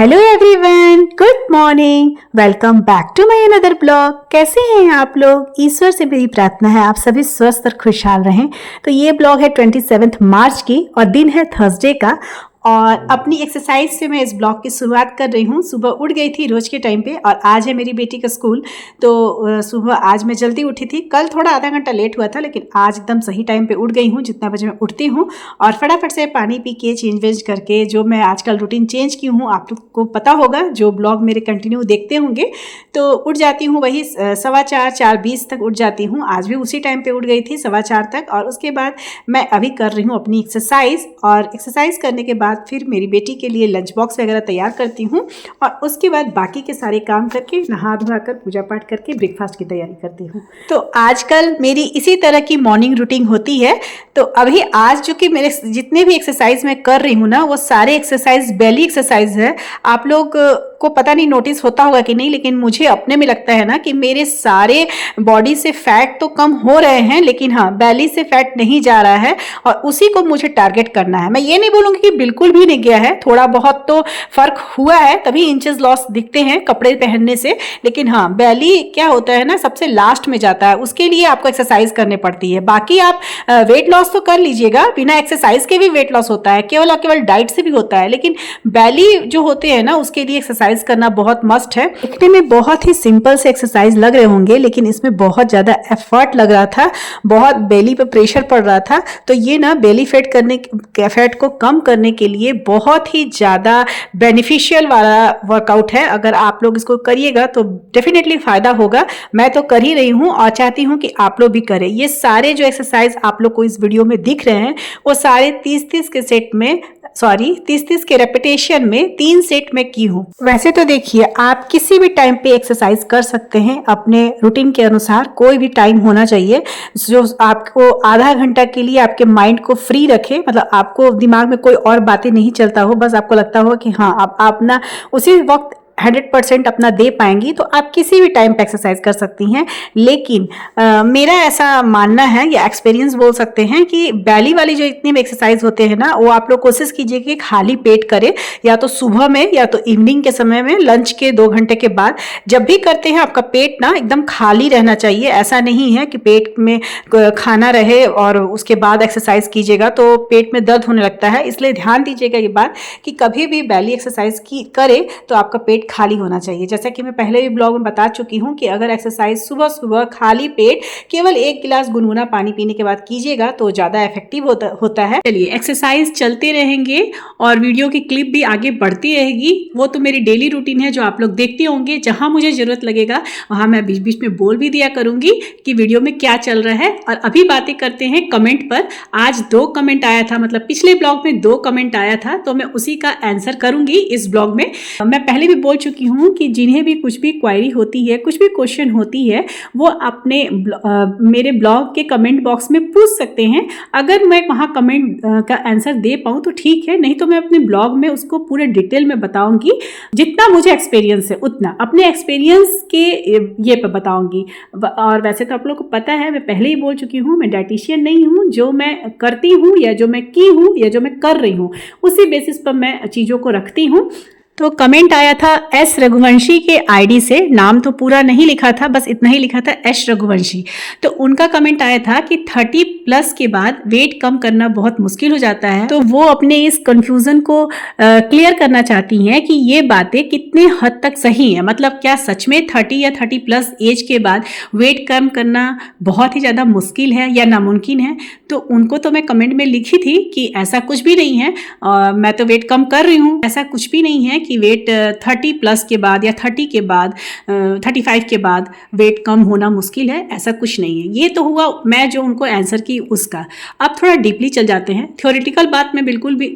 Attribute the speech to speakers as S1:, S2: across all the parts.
S1: Hello everyone, good morning. Welcome back to my another blog. कैसे हैं आप लोग? ईश्वर से मेरी प्रार्थना है आप सभी स्वस्थ और खुशहाल रहें। तो ये ब्लॉग है 27 मार्च की और दिन है थर्सडे का। और अपनी एक्सरसाइज से मैं इस ब्लॉग की शुरुआत कर रही हूँ। सुबह उठ गई थी रोज के टाइम पे और आज है मेरी बेटी का स्कूल, तो सुबह आज मैं जल्दी उठी थी। कल थोड़ा आधा घंटा लेट हुआ था, लेकिन आज एकदम सही टाइम पे उठ गई हूँ जितना बजे मैं उठती हूँ। और फटाफट से पानी पी के चेंज वेंज करके जो मैं आजकल रूटीन चेंज की हूँ, आप लोग को पता होगा जो ब्लॉग मेरे कंटिन्यू देखते होंगे। तो उठ जाती हूँ वही 4:15 तक उठ जाती हूँ। आज भी उसी टाइम पे उठ गई थी 4:15 तक। और उसके बाद मैं अभी कर रही हूँ अपनी एक्सरसाइज, और एक्सरसाइज करने के बाद फिर मेरी बेटी के लिए लंच बॉक्स वगैरह तैयार करती हूँ। और उसके बाद बाकी के सारे काम करके नहा धोआ कर पूजा पाठ करके ब्रेकफास्ट की तैयारी करती हूँ। तो आजकल मेरी इसी तरह की मॉर्निंग रूटीन होती है। तो अभी आज जो कि मेरे जितने भी एक्सरसाइज मैं कर रही हूँ ना, वो सारे एक्सरसाइज बेली एक्सरसाइज है। आप लोग को पता नहीं नोटिस होता होगा कि नहीं, लेकिन मुझे अपने में लगता है ना कि मेरे सारे बॉडी से फैट तो कम हो रहे हैं, लेकिन हाँ बेली से फैट नहीं जा रहा है। और उसी को मुझे टारगेट करना है। मैं ये नहीं बोलूँगी कि बिल्कुल भी नहीं गया है, थोड़ा बहुत तो फर्क हुआ है, तभी इंचेस लॉस दिखते हैं कपड़े पहनने से। लेकिन हाँ बेली क्या होता है ना, सबसे लास्ट में जाता है, उसके लिए आपको एक्सरसाइज करनी पड़ती है। बाकी आप वेट लॉस तो कर लीजिएगा, बिना एक्सरसाइज के भी वेट लॉस होता है, केवल और केवल डाइट से भी होता है। लेकिन बेली जो होते हैं ना, उसके लिए एक्सरसाइज करना बहुत मस्ट है। दिखने में बहुत ही सिंपल से एक्सरसाइज लग रहे होंगे, लेकिन इसमें बहुत ज्यादा एफर्ट लग रहा था, बहुत बेली पे प्रेशर पड़ रहा था। तो ये ना बेली फैट को कम करने के लिए बहुत ही ज़्यादा बेनिफिशियल वाला वर्कआउट है। अगर आप लोग इसको करिएगा तो डेफिनेटली फ़ायदा होगा। मैं तो कर ही रही हूँ और चाहती हूँ कि आप लोग भी करें। ये सारे जो एक्सरसाइज आप लोग को इस वीडियो में दिख रहे हैं, वो सारे 30-30 के सेट में 30-30 के रेपिटेशन में 3 सेट में की हूँ। वैसे तो देखिए, आप किसी भी टाइम पे एक्सरसाइज कर सकते हैं अपने रूटीन के अनुसार। कोई भी टाइम होना चाहिए जो आपको आधा घंटा के लिए आपके माइंड को फ्री रखे, मतलब आपको दिमाग में कोई और बातें नहीं चलता हो, बस आपको लगता हो कि हाँ आप ना उसी वक्त 100% अपना दे पाएंगी, तो आप किसी भी टाइम पे एक्सरसाइज कर सकती हैं। लेकिन मेरा ऐसा मानना है या एक्सपीरियंस बोल सकते हैं कि बेली वाली जो इतने भी एक्सरसाइज होते हैं ना, वो आप लोग कोशिश कीजिए कि खाली पेट करें, या तो सुबह में या तो इवनिंग के समय में, लंच के 2 घंटे के बाद। जब भी करते हैं आपका पेट ना एकदम खाली रहना चाहिए। ऐसा नहीं है कि पेट में खाना रहे और उसके बाद एक्सरसाइज कीजिएगा तो पेट में दर्द होने लगता है। इसलिए ध्यान दीजिएगा ये बात कि कभी भी बेली एक्सरसाइज करे तो आपका पेट खाली होना चाहिए। जैसा कि मैं पहले भी ब्लॉग में बता चुकी हूँ कि अगर एक्सरसाइज सुबह सुबह खाली पेट केवल 1 गिलास गुनगुना पानी पीने के बाद कीजिएगा तो ज़्यादा इफेक्टिव होता है। चलिए, एक्सरसाइज चलते रहेंगे और वीडियो की क्लिप भी आगे बढ़ती रहेगी। वो तो मेरी डेली रूटीन है जो आप लोग देखते होंगे। जहाँ मुझे जरूरत लगेगा वहाँ मैं बीच बीच में बोल भी दिया करूँगी कि वीडियो में क्या चल रहा है। और अभी बातें करते हैं कमेंट पर। आज 2 कमेंट आया था, मतलब पिछले ब्लॉग में 2 कमेंट आया था, तो मैं उसी का आंसर करूँगी इस ब्लॉग में। मैं पहले भी बोल चुकी हूँ कि जिन्हें भी कुछ भी क्वायरी होती है, कुछ भी क्वेश्चन होती है, वो अपने मेरे ब्लॉग के कमेंट बॉक्स में पूछ सकते हैं। अगर मैं वहाँ कमेंट का आंसर दे पाऊँ तो ठीक है, नहीं तो मैं अपने ब्लॉग में उसको पूरे डिटेल में बताऊंगी। जितना मुझे एक्सपीरियंस है उतना अपने एक्सपीरियंस के ये पे बताऊंगी। और वैसे तो आप लोग को पता है, मैं पहले ही बोल चुकी हूँ, मैं डाइटिशियन नहीं हूँ। जो मैं करती हूँ या जो मैं की हूँ या जो मैं कर रही हूँ, उसी बेसिस पर मैं चीज़ों को रखती हूँ। तो कमेंट आया था एस रघुवंशी के आईडी से, नाम तो पूरा नहीं लिखा था, बस इतना ही लिखा था एस रघुवंशी। तो उनका कमेंट आया था कि 30+ के बाद वेट कम करना बहुत मुश्किल हो जाता है। तो वो अपने इस कंफ्यूजन को क्लियर करना चाहती हैं कि ये बातें कितने हद तक सही है। मतलब क्या सच में 30 या 30+ एज के बाद वेट कम करना बहुत ही ज़्यादा मुश्किल है या नामुमकिन है। तो उनको तो मैं कमेंट में लिखी थी कि ऐसा कुछ भी नहीं है, मैं तो वेट कम कर रही हूँ, ऐसा कुछ भी नहीं है कि वेट 30+ के बाद या 30 के बाद 35 के बाद वेट कम होना मुश्किल है, ऐसा कुछ नहीं है। ये तो हुआ मैं जो उनको आंसर की उसका। अब थोड़ा डीपली चल जाते हैं। थ्योरेटिकल बात मैं बिल्कुल भी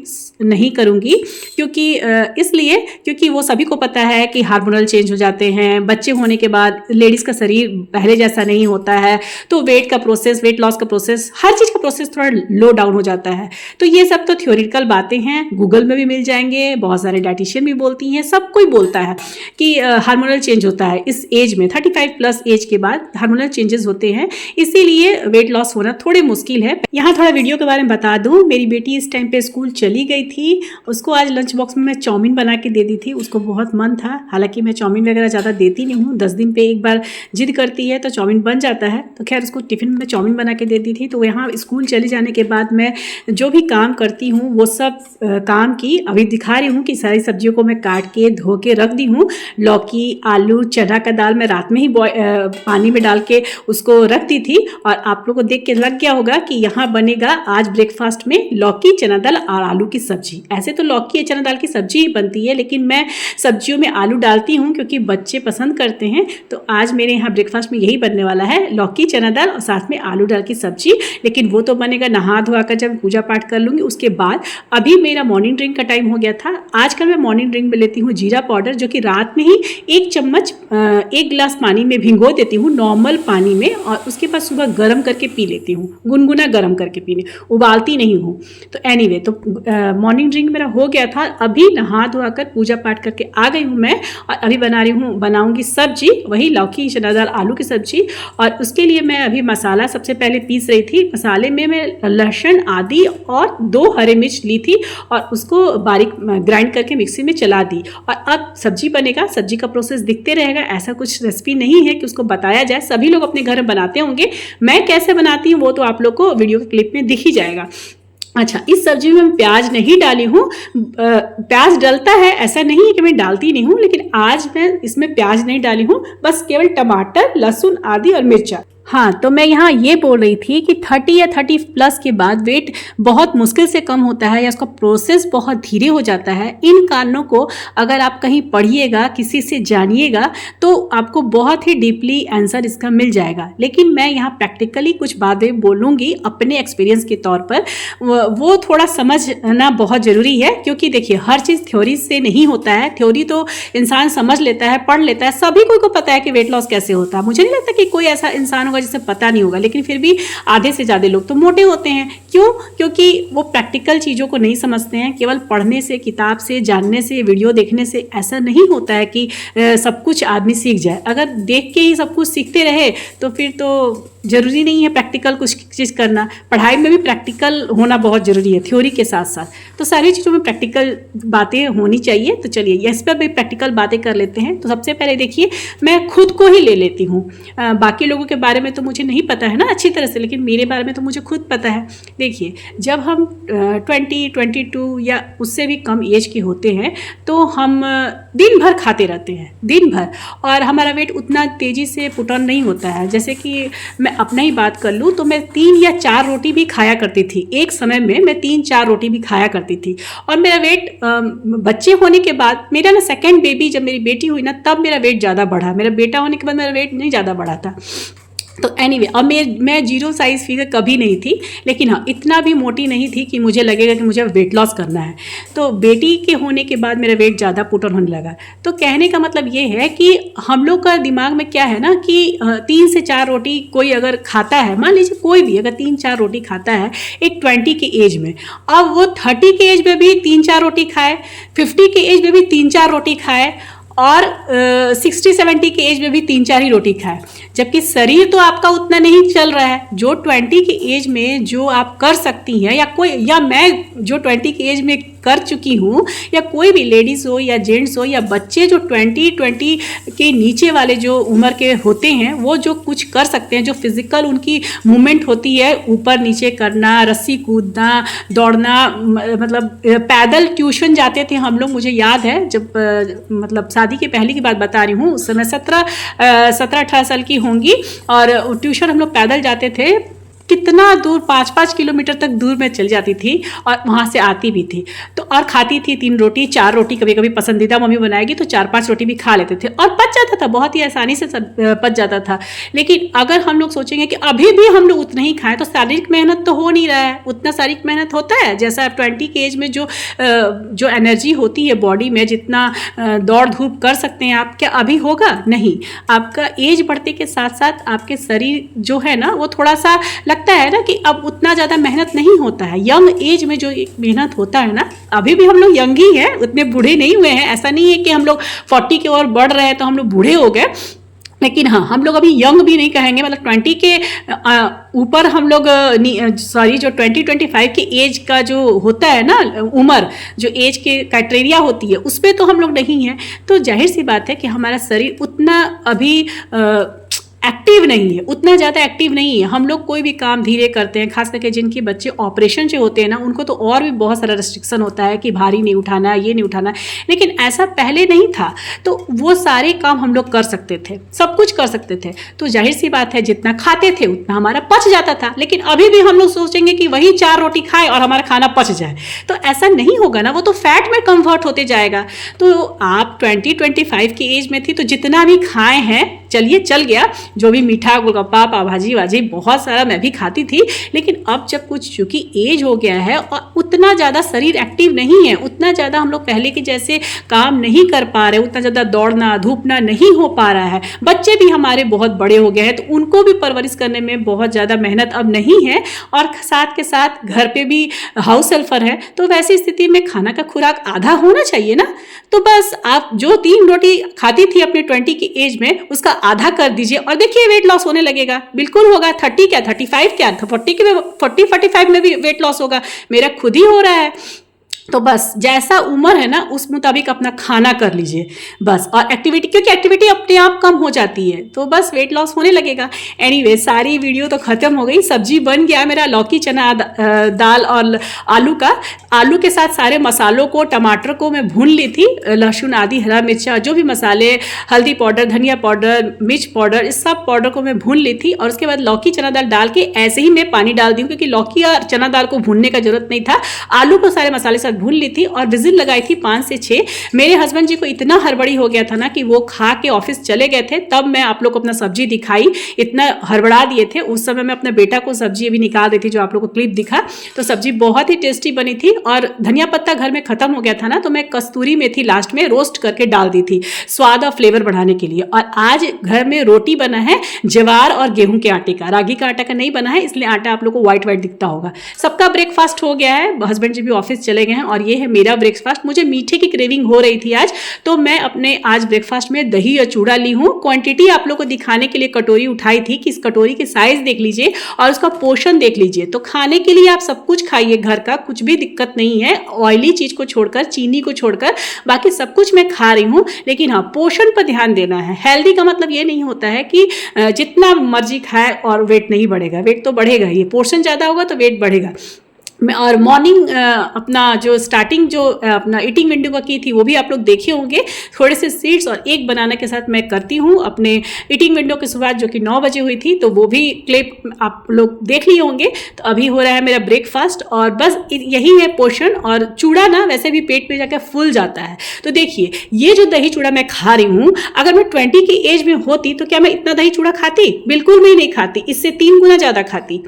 S1: नहीं करूँगी, क्योंकि वो सभी को पता है कि हार्मोनल चेंज हो जाते हैं। बच्चे होने के बाद लेडीज़ का शरीर पहले जैसा नहीं होता है, तो वेट का प्रोसेस, वेट लॉस का प्रोसेस, हर चीज़ का प्रोसेस थोड़ा लो डाउन हो जाता है। तो ये सब तो थ्योरेटिकल बातें हैं, गूगल में भी मिल जाएंगे, बहुत सारे डाइटिशियन भी बोलती हैं, सब कोई बोलता है कि हार्मोनल चेंज होता है इस एज में, 35 प्लस एज के बाद हार्मोनल चेंजेस होते हैं, इसीलिए वेट लॉस होना थोड़े मुश्किल है। यहाँ थोड़ा वीडियो के बारे में बता दूँ, मेरी बेटी इस टाइम पे स्कूल चली गई थी, उसको आज लंच बॉक्स में मैं चाउमीन बना के दे दी थी, उसको बहुत मन था। हालांकि मैं चाउमीन वगैरह ज़्यादा देती नहीं हूँ, 10 दिन पे एक बार जिद करती है तो चाउमीन बन जाता है, तो खैर उसको टिफ़िन में चाउमीन बना के दे दी थी। तो यहाँ स्कूल चले जाने के बाद मैं जो भी काम करती हूँ वो सब काम की अभी दिखा रही हूँ कि सारी सब्जियों को मैं काट के धो के रख दी हूँ। लौकी, आलू, चना का दाल मैं रात में ही पानी में डाल के उसको रख दी थी, और आप लोगों को देख के लग गया होगा कि यहाँ बनेगा आज ब्रेकफास्ट में लौकी, चना दाल और आलू की सब्जी। ऐसे तो लौकी या चना दाल की सब्जी ही बनती है, लेकिन मैं सब्जियों में आलू डालती हूँ क्योंकि बच्चे पसंद करते हैं। तो आज मेरे यहाँ ब्रेकफास्ट में यही बनने वाला है, लौकी, चना दाल और साथ में आलू डाल की सब्जी। लेकिन वो तो बनेगा नहा धोआ कर जब पूजा पाठ कर लूँगी उसके बाद। अभी मेरा मॉर्निंग ड्रिंक का टाइम हो गया था। आजकल मैं मॉर्निंग ड्रिंक में लेती हूँ जीरा पाउडर, जो कि रात में ही 1 चम्मच 1 गिलास पानी में भिगो देती हूँ, नॉर्मल पानी में, और उसके बाद सुबह गर्म करके पी लेती हूँ, गुनगुना गर्म करके पीने, उबालती नहीं हूँ। तो एनीवे, तो मॉर्निंग ड्रिंक मेरा हो गया था। अभी नहा धोआ कर पूजा पाठ करके आ गई हूँ मैं, और अभी बनाऊँगी सब्जी, वही लौकी, चना दाल, आलू की सब्जी। और उसके लिए मैं अभी मसाला सबसे पहले पीस रही थी। मसाले में मैं लहसुन, आदि और 2 हरे मिर्च ली थी और उसको बारीक ग्राइंड करके मिक्सी में चला दी। और अब सब्जी बनेगा, सब्जी का प्रोसेस दिखते रहेगा, ऐसा कुछ रेसिपी नहीं है कि उसको बताया जाए, सभी लोग अपने घर में बनाते होंगे। मैं कैसे बनाती हूँ वो तो आप लोग को वीडियो के क्लिप में दिख ही जाएगा। अच्छा, इस सब्जी में मैं प्याज नहीं डाली हूँ। प्याज डलता है, ऐसा नहीं है कि मैं डालती नहीं हूँ, लेकिन आज मैं इसमें प्याज नहीं डाली हूँ, बस केवल टमाटर, लहसुन, आदि और मिर्चा। हाँ, तो मैं यहाँ ये बोल रही थी कि 30 या 30 प्लस के बाद वेट बहुत मुश्किल से कम होता है, या उसका प्रोसेस बहुत धीरे हो जाता है। इन कारणों को अगर आप कहीं पढ़िएगा, किसी से जानिएगा, तो आपको बहुत ही डीपली आंसर इसका मिल जाएगा। लेकिन मैं यहाँ प्रैक्टिकली कुछ बातें बोलूँगी अपने एक्सपीरियंस के तौर पर, वो थोड़ा समझना बहुत ज़रूरी है। क्योंकि देखिए, हर चीज़ थ्योरी से नहीं होता है। थ्योरी तो इंसान समझ लेता है, पढ़ लेता है, सभी को पता है कि वेट लॉस कैसे होता है। मुझे नहीं लगता कि कोई ऐसा इंसान जिसे पता नहीं होगा, लेकिन फिर भी आधे से ज्यादा लोग तो मोटे होते हैं। क्यों? क्योंकि वो प्रैक्टिकल चीजों को नहीं समझते हैं। केवल पढ़ने से, किताब से, जानने से, वीडियो देखने से ऐसा नहीं होता है कि सब कुछ आदमी सीख जाए। अगर देख के ही सब कुछ सीखते रहे तो फिर तो जरूरी नहीं है प्रैक्टिकल कुछ चीज़ करना। पढ़ाई में भी प्रैक्टिकल होना बहुत ज़रूरी है, थ्योरी के साथ साथ। तो सारी चीज़ों में प्रैक्टिकल बातें होनी चाहिए। तो चलिए इस पर भी प्रैक्टिकल बातें कर लेते हैं। तो सबसे पहले देखिए, मैं खुद को ही ले लेती हूँ, बाकी लोगों के बारे में तो मुझे नहीं पता है ना अच्छी तरह से, लेकिन मेरे बारे में तो मुझे खुद पता है। देखिए, जब हम 20, 22 या उससे भी कम एज के होते हैं तो हम दिन भर खाते रहते हैं, दिन भर, और हमारा वेट उतना तेज़ी से पुट ऑन नहीं होता है। जैसे कि मैं अपना ही बात कर लूँ तो मैं 3 या 4 रोटी भी खाया करती थी। एक समय में मैं 3-4 रोटी भी खाया करती थी, और मेरा वेट बच्चे होने के बाद, मेरा ना सेकेंड बेबी जब मेरी बेटी हुई ना, तब मेरा वेट ज़्यादा बढ़ा। मेरा बेटा होने के बाद मेरा वेट नहीं ज़्यादा बढ़ा था। तो एनीवे, अब मैं 0 साइज़ फिगर कभी नहीं थी, लेकिन हाँ, इतना भी मोटी नहीं थी कि मुझे लगेगा कि मुझे वेट लॉस करना है। तो बेटी के होने के बाद मेरा वेट ज़्यादा पुट ऑन होने लगा। तो कहने का मतलब ये है कि हम लोग का दिमाग में क्या है ना कि 3 से 4 रोटी कोई अगर खाता है, मान लीजिए कोई भी अगर 3-4 रोटी खाता है एक 20 के एज में, अब वो 30 के एज में भी 3-4 रोटी खाए, 50 के एज में भी 3-4 रोटी खाए, और 60-70 के एज में भी 3-4 ही रोटी खाए, जबकि शरीर तो आपका उतना नहीं चल रहा है। जो 20 के एज में जो आप कर सकती हैं, या मैं जो 20 के एज में कर चुकी हूँ, या कोई भी लेडीज़ हो या जेंट्स हो या बच्चे जो 20 के नीचे वाले जो उम्र के होते हैं, वो जो कुछ कर सकते हैं, जो फिजिकल उनकी मूवमेंट होती है, ऊपर नीचे करना, रस्सी कूदना, दौड़ना, मतलब पैदल ट्यूशन जाते थे हम लोग। मुझे याद है जब मतलब शादी के पहले की बात बता रही हूँ, उस समय 17-18 साल की होंगी, और ट्यूशन हम लोग पैदल जाते थे। कितना दूर, 5-5 किलोमीटर तक दूर में चल जाती थी, और वहाँ से आती भी थी। तो और खाती थी 3 रोटी 4 रोटी, कभी कभी पसंदीदा मम्मी बनाएगी तो 4-5 रोटी भी खा लेते थे, और पच जाता था, बहुत ही आसानी से पच जाता था। लेकिन अगर हम लोग सोचेंगे कि अभी भी हम लोग उतना ही खाएं, तो शारीरिक मेहनत तो हो नहीं रहा है। उतना शारीरिक मेहनत होता है जैसा 20 के एज में जो एनर्जी होती है बॉडी में, जितना दौड़ धूप कर सकते हैं आप, क्या अभी होगा? नहीं। आपका एज बढ़ते के साथ साथ आपके शरीर जो है ना, वो थोड़ा सा लगता है ना कि अब उतना ज़्यादा मेहनत नहीं होता है। यंग एज में जो मेहनत होता है ना, अभी भी हम लोग यंग ही हैं, उतने बूढ़े नहीं हुए हैं। ऐसा नहीं है कि हम लोग 40 की ओर बढ़ रहे हैं तो हम लोग बूढ़े हो गए, लेकिन हाँ, हम लोग अभी यंग भी नहीं कहेंगे, मतलब 20 के ऊपर हम लोग, सॉरी, जो 20-25 की एज का जो होता है ना उम्र, जो एज के क्राइटेरिया होती है, उस पर तो हम लोग नहीं हैं। तो जाहिर सी बात है कि हमारा शरीर उतना अभी एक्टिव नहीं है, उतना ज़्यादा एक्टिव नहीं है। हम लोग कोई भी काम धीरे करते हैं, खास करके जिनके बच्चे ऑपरेशन से होते हैं ना, उनको तो और भी बहुत सारा रेस्ट्रिक्शन होता है कि भारी नहीं उठाना है, ये नहीं उठाना है। लेकिन ऐसा पहले नहीं था, तो वो सारे काम हम लोग कर सकते थे, सब कुछ कर सकते थे। तो जाहिर सी बात है जितना खाते थे उतना हमारा पच जाता था। लेकिन अभी भी हम लोग सोचेंगे कि वही 4 रोटी खाएं और हमारा खाना पच जाए, तो ऐसा नहीं होगा ना, वो तो फैट में कन्वर्ट होते जाएगा। तो आप 20-25 की एज में थी तो जितना भी खाए हैं, चलिए चल गया, जो भी मीठा, गोलगप्पा, पाव भाजी वाजी बहुत सारा मैं भी खाती थी। लेकिन अब जब कुछ चूंकि एज हो गया है और उतना ज़्यादा शरीर एक्टिव नहीं है, उतना ज़्यादा हम लोग पहले के जैसे काम नहीं कर पा रहे, उतना ज़्यादा दौड़ना धूपना नहीं हो पा रहा है। बच्चे भी हमारे बहुत बड़े हो गए हैं, तो उनको भी परवरिश करने में बहुत ज़्यादा मेहनत अब नहीं है, और साथ के साथ घर पे भी हाउस हेल्पर है। तो वैसी स्थिति में खाना का खुराक आधा होना चाहिए ना। तो बस आप जो 3 रोटी खाती थी अपने 20 की एज में, उसका आधा कर दीजिए और देखिए वेट लॉस होने लगेगा। बिल्कुल होगा। 30 क्या, 35 क्या, 40-45 में भी वेट लॉस होगा। मेरा खुद ही हो रहा है। तो बस जैसा उम्र है ना, उस मुताबिक अपना खाना कर लीजिए बस, और एक्टिविटी, क्योंकि एक्टिविटी अपने आप कम हो जाती है, तो बस वेट लॉस होने लगेगा। एनीवे, सारी वीडियो तो खत्म हो गई। सब्जी बन गया मेरा लौकी चना दाल और आलू का। आलू के साथ सारे मसालों को, टमाटर को मैं भून ली थी, लहसुन आदि हरा मिर्चा जो भी मसाले, हल्दी पाउडर, धनिया पाउडर, मिर्च पाउडर, इस सब पाउडर को मैं भून ली थी। और उसके बाद लौकी चना दाल डाल के ऐसे ही मैं पानी डाल दी हूँ, क्योंकि लौकी और चना दाल को भूनने का जरूरत नहीं था। आलू को सारे मसाले साथ भून ली थी और विजिल लगाई थी 5 से 6। मेरे हस्बैंड जी को इतना हड़बड़ी हो गया था ना कि वो खा के ऑफिस चले गए थे, तब मैं आप लोग को अपना सब्जी दिखाई। इतना हड़बड़ा दिए थे उस समय। मैं अपने बेटा को सब्जी अभी निकाल दी थी, जो आप लोग को क्लिप दिखा। तो सब्जी बहुत ही टेस्टी बनी थी, और धनिया पत्ता घर में खत्म हो गया था ना, तो मैं कस्तूरी मेथी लास्ट में रोस्ट करके डाल दी थी, स्वाद और फ्लेवर बढ़ाने के लिए। और आज घर में रोटी बना है ज्वार और गेहूं के आटे का, रागी का आटा का नहीं बना है, इसलिए आटा आप लोग को व्हाइट व्हाइट दिखता होगा। सबका ब्रेकफास्ट हो गया है, हस्बैंड जी भी ऑफिस चले गए हैं, और ये है मेरा ब्रेकफास्ट। मुझे मीठे की क्रेविंग हो रही थी आज, तो मैं अपने आज ब्रेकफास्ट में दही और चूड़ा ली हूँ। क्वांटिटी आप लोग को दिखाने के लिए कटोरी उठाई थी कि इस कटोरी के साइज देख लीजिए और उसका पोर्शन देख लीजिए। तो खाने के लिए आप सब कुछ खाइए घर का, कुछ भी दिक्कत नहीं है। ऑयली चीज को छोड़कर, चीनी को छोड़कर बाकी सब कुछ मैं खा रही हूँ। लेकिन हाँ, पोर्शन पर ध्यान देना है। हेल्दी का मतलब ये नहीं होता है कि जितना मर्जी खाए और वेट नहीं बढ़ेगा, वेट तो बढ़ेगा ही। पोर्शन ज्यादा होगा तो वेट बढ़ेगा। और मॉर्निंग अपना जो स्टार्टिंग जो अपना ईटिंग विंडो का की थी, वो भी आप लोग देखे होंगे। थोड़े से सीड्स और एक बनाना के साथ मैं करती हूँ अपने ईटिंग विंडो की शुरुआत, जो कि 9 बजे हुई थी, तो वो भी क्लिप आप लोग देख लिए होंगे। तो अभी हो रहा है मेरा ब्रेकफास्ट, और बस यही है पोर्शन। और चूड़ा ना वैसे भी पेट में जाकर फूल जाता है। तो देखिए, ये जो दही चूड़ा मैं खा रही हूँ, अगर मैं 20 की एज में होती तो क्या मैं इतना दही चूड़ा खाती? बिल्कुल भी नहीं खाती, इससे 3 गुना ज्यादा खाती।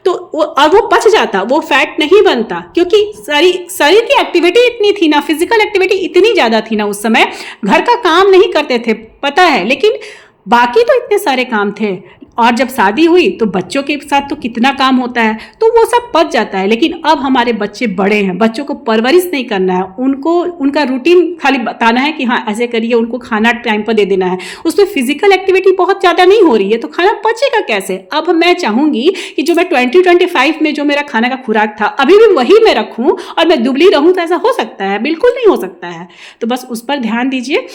S1: तो वो पच जाता, वो फैट नहीं बनता, क्योंकि शरीर की एक्टिविटी इतनी थी ना, फिजिकल एक्टिविटी इतनी ज्यादा थी ना उस समय। घर का काम नहीं करते थे, पता है, लेकिन बाकी तो इतने सारे काम थे। और जब शादी हुई तो बच्चों के साथ तो कितना काम होता है, तो वो सब पच जाता है। लेकिन अब हमारे बच्चे बड़े हैं, बच्चों को परवरिश नहीं करना है, उनको उनका रूटीन खाली बताना है कि हाँ ऐसे करिए, उनको खाना टाइम पर दे देना है। उसमें फिजिकल एक्टिविटी बहुत ज़्यादा नहीं हो रही है, तो खाना पचेगा कैसे? अब मैं चाहूँगी कि जो मैं 20-25 में जो मेरा खाना का खुराक था, अभी भी वही मैं रखूँ और मैं दुबली रहूँ, तो ऐसा हो सकता है? बिल्कुल नहीं हो सकता है। तो बस उस पर ध्यान दीजिए।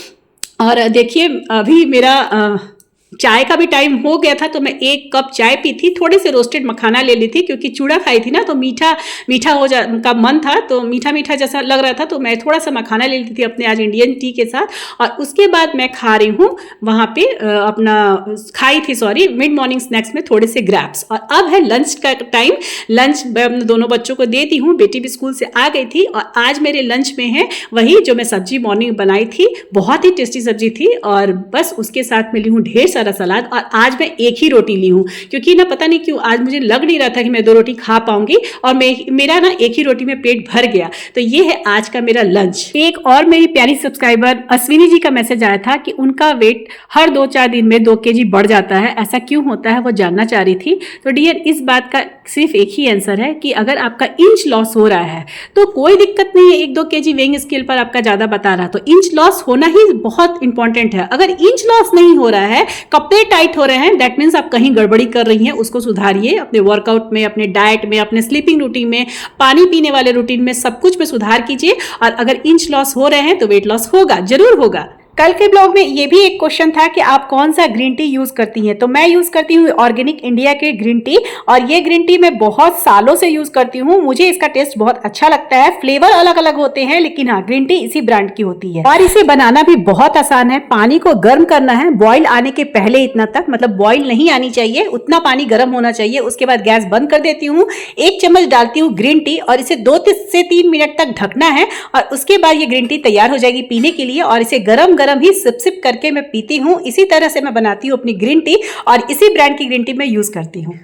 S1: और देखिए, अभी मेरा चाय का भी टाइम हो गया था, तो मैं 1 कप चाय पी थी। थोड़े से रोस्टेड मखाना ले ली थी, क्योंकि चूड़ा खाई थी ना, तो मीठा मीठा का मन था, तो मीठा मीठा जैसा लग रहा था, तो मैं थोड़ा सा मखाना ले ली थी अपने आज इंडियन टी के साथ। और उसके बाद मैं खा रही हूँ वहाँ पे मिड मॉर्निंग स्नैक्स में थोड़े से ग्रैप्स। और अब है लंच का टाइम। लंच मैं दोनों बच्चों को दे दी हूँ, बेटी भी स्कूल से आ गई थी, और आज मेरे लंच में है वही जो मैं सब्जी मॉर्निंग बनाई थी, बहुत ही टेस्टी सब्जी थी। और बस उसके साथ मैं ली हूँ ढेर सारा सलाद, और आज मैं एक ही रोटी ली हूँ क्योंकि ना पता नहीं क्यों आज मुझे लग नहीं रहा था कि मैं 2 रोटी खा पाऊंगी, और मेरा ना एक ही रोटी में पेट भर गया। तो ये है आज का मेरा लंच। एक और मेरी प्यारी सब्सक्राइबर अश्विनी जी का मैसेज आया था कि उनका वेट हर 2-4 दिन में 2 kg बढ़ जाता है, ऐसा क्यों होता है वो जानना चाह रही थी। तो डियर, इस बात का सिर्फ एक ही आंसर है कि अगर आपका इंच लॉस हो रहा है तो कोई दिक्कत नहीं है, 1-2 kg वेइंग स्केल पर आपका ज्यादा बता रहा, तो इंच लॉस होना ही बहुत इंपॉर्टेंट है। अगर इंच लॉस नहीं हो रहा है, कपड़े टाइट हो रहे हैं, दैट मीन्स आप कहीं गड़बड़ी कर रही हैं, उसको सुधारिए। अपने वर्कआउट में, अपने डाइट में, अपने स्लीपिंग रूटीन में, पानी पीने वाले रूटीन में, सब कुछ में सुधार कीजिए। और अगर इंच लॉस हो रहे हैं तो वेट लॉस होगा, जरूर होगा। कल के ब्लॉग में ये भी एक क्वेश्चन था कि आप कौन सा ग्रीन टी यूज करती हैं, तो मैं यूज करती हूँ ऑर्गेनिक इंडिया के ग्रीन टी, और ये ग्रीन टी मैं बहुत सालों से यूज करती हूँ। मुझे इसका टेस्ट बहुत अच्छा लगता है। फ्लेवर अलग अलग होते हैं लेकिन हाँ, ग्रीन टी इसी ब्रांड की होती है, और इसे बनाना भी बहुत आसान है। पानी को गर्म करना है, बॉईल आने के पहले इतना तक, मतलब बॉईल नहीं आनी चाहिए, उतना पानी गर्म होना चाहिए। उसके बाद गैस बंद कर देती हूँ, 1 चम्मच डालती हूँ ग्रीन टी, और इसे 2 से 3 मिनट तक ढकना है, और उसके बाद ये ग्रीन टी तैयार हो जाएगी पीने के लिए। और इसे गरम गरम ही सिप सिप करके मैं पीती हूँ। इसी तरह से मैं बनाती हूँ अपनी ग्रीन टी, और इसी ब्रांड की ग्रीन टी मैं यूज करती हूँ।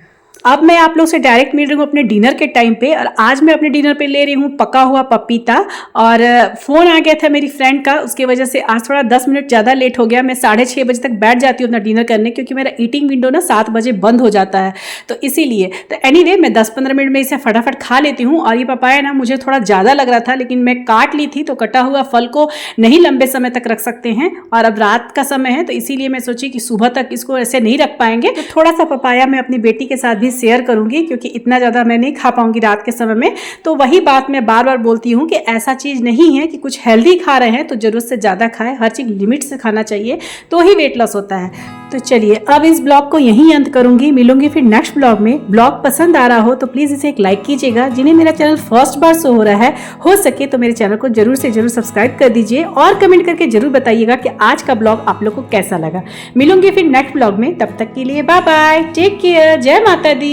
S1: अब मैं आप लोग से डायरेक्ट मिल रही हूँ अपने डिनर के टाइम पे, और आज मैं अपने डिनर पे ले रही हूँ पका हुआ पपीता। और फोन आ गया था मेरी फ्रेंड का, उसकी वजह से आज थोड़ा 10 मिनट ज़्यादा लेट हो गया। मैं 6:30 बजे तक बैठ जाती हूँ अपना डिनर करने, क्योंकि मेरा ईटिंग विंडो ना 7 बजे बंद हो जाता है, तो इसीलिए। तो एनीवे, मैं 10-15 मिनट में इसे फटाफट खा लेती हूँ। और ये पपाया ना मुझे थोड़ा ज़्यादा लग रहा था, लेकिन मैं काट ली थी, तो कटा हुआ फल को नहीं लंबे समय तक रख सकते हैं, और अब रात का समय है, तो इसीलिए मैं सोची कि सुबह तक इसको ऐसे नहीं रख पाएंगे, तो थोड़ा सा पपाया मैं अपनी बेटी के साथ भी शेयर करूंगी, क्योंकि इतना ज़्यादा मैं नहीं खा पाऊंगी रात के समय में। तो वही बात मैं बार बार बोलती हूँ कि ऐसा चीज़ नहीं है कि कुछ हेल्दी खा रहे हैं तो ज़रूरत से ज़्यादा खाएं, हर चीज़ लिमिट से खाना चाहिए, तो ही वेट लॉस होता है। तो चलिए, अब इस ब्लॉग को यहीं अंत करूंगी, मिलूंगी फिर नेक्स्ट ब्लॉग में। ब्लॉग पसंद आ रहा हो तो प्लीज़ इसे एक लाइक कीजिएगा। जिन्हें मेरा चैनल फर्स्ट बार शो हो रहा है, हो सके तो मेरे चैनल को जरूर से जरूर सब्सक्राइब कर दीजिए, और कमेंट करके जरूर बताइएगा कि आज का ब्लॉग आप लोग को कैसा लगा। मिलूंगी फिर नेक्स्ट ब्लॉग में, तब तक के लिए बाय बाय, टेक केयर, जय माता दी।